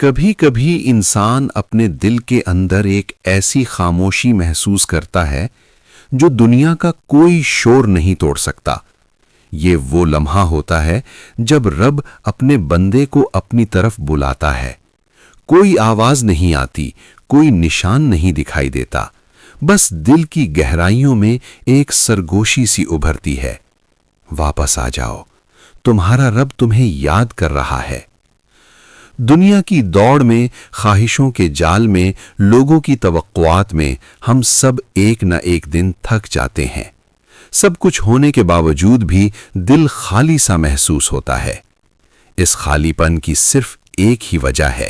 کبھی کبھی انسان اپنے دل کے اندر ایک ایسی خاموشی محسوس کرتا ہے جو دنیا کا کوئی شور نہیں توڑ سکتا۔ یہ وہ لمحہ ہوتا ہے جب رب اپنے بندے کو اپنی طرف بلاتا ہے۔ کوئی آواز نہیں آتی، کوئی نشان نہیں دکھائی دیتا، بس دل کی گہرائیوں میں ایک سرگوشی سی ابھرتی ہے۔ واپس آ جاؤ، تمہارا رب تمہیں یاد کر رہا ہے۔ دنیا کی دوڑ میں، خواہشوں کے جال میں، لوگوں کی توقعات میں ہم سب ایک نہ ایک دن تھک جاتے ہیں۔ سب کچھ ہونے کے باوجود بھی دل خالی سا محسوس ہوتا ہے۔ اس خالی پن کی صرف ایک ہی وجہ ہے،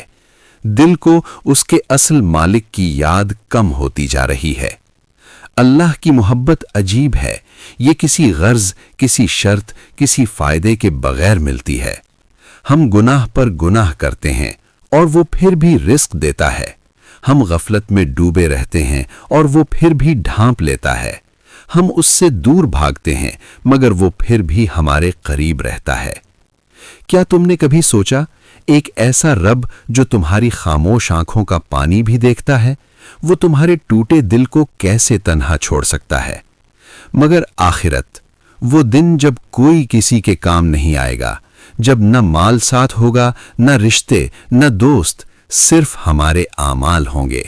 دل کو اس کے اصل مالک کی یاد کم ہوتی جا رہی ہے۔ اللہ کی محبت عجیب ہے، یہ کسی غرض، کسی شرط، کسی فائدے کے بغیر ملتی ہے۔ ہم گناہ پر گناہ کرتے ہیں اور وہ پھر بھی رزق دیتا ہے۔ ہم غفلت میں ڈوبے رہتے ہیں اور وہ پھر بھی ڈھانپ لیتا ہے۔ ہم اس سے دور بھاگتے ہیں مگر وہ پھر بھی ہمارے قریب رہتا ہے۔ کیا تم نے کبھی سوچا، ایک ایسا رب جو تمہاری خاموش آنکھوں کا پانی بھی دیکھتا ہے، وہ تمہارے ٹوٹے دل کو کیسے تنہا چھوڑ سکتا ہے؟ مگر آخرت، وہ دن جب کوئی کسی کے کام نہیں آئے گا، جب نہ مال ساتھ ہوگا، نہ رشتے، نہ دوست، صرف ہمارے اعمال ہوں گے۔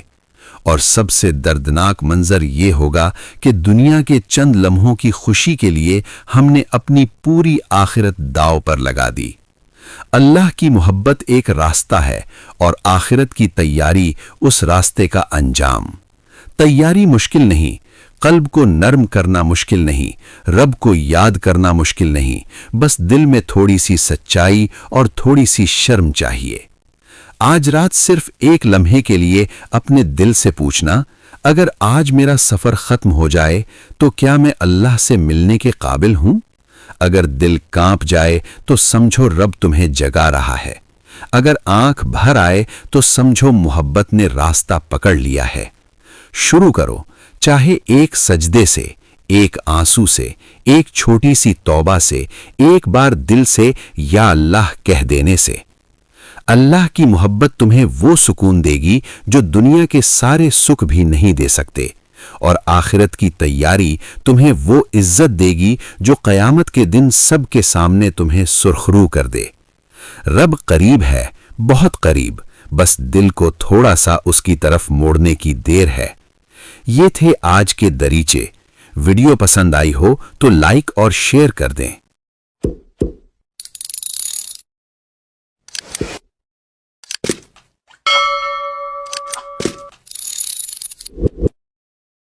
اور سب سے دردناک منظر یہ ہوگا کہ دنیا کے چند لمحوں کی خوشی کے لیے ہم نے اپنی پوری آخرت داؤ پر لگا دی۔ اللہ کی محبت ایک راستہ ہے اور آخرت کی تیاری اس راستے کا انجام۔ تیاری مشکل نہیں، قلب کو نرم کرنا مشکل نہیں، رب کو یاد کرنا مشکل نہیں، بس دل میں تھوڑی سی سچائی اور تھوڑی سی شرم چاہیے۔ آج رات صرف ایک لمحے کے لیے اپنے دل سے پوچھنا، اگر آج میرا سفر ختم ہو جائے تو کیا میں اللہ سے ملنے کے قابل ہوں؟ اگر دل کانپ جائے تو سمجھو رب تمہیں جگا رہا ہے۔ اگر آنکھ بھر آئے تو سمجھو محبت نے راستہ پکڑ لیا ہے۔ شروع کرو، چاہے ایک سجدے سے، ایک آنسو سے، ایک چھوٹی سی توبہ سے، ایک بار دل سے یا اللہ کہہ دینے سے۔ اللہ کی محبت تمہیں وہ سکون دے گی جو دنیا کے سارے سکھ بھی نہیں دے سکتے، اور آخرت کی تیاری تمہیں وہ عزت دے گی جو قیامت کے دن سب کے سامنے تمہیں سرخرو کر دے۔ رب قریب ہے، بہت قریب، بس دل کو تھوڑا سا اس کی طرف موڑنے کی دیر ہے۔ یہ تھے آج کے دریچے۔ ویڈیو پسند آئی ہو تو لائک اور شیئر کر دیں۔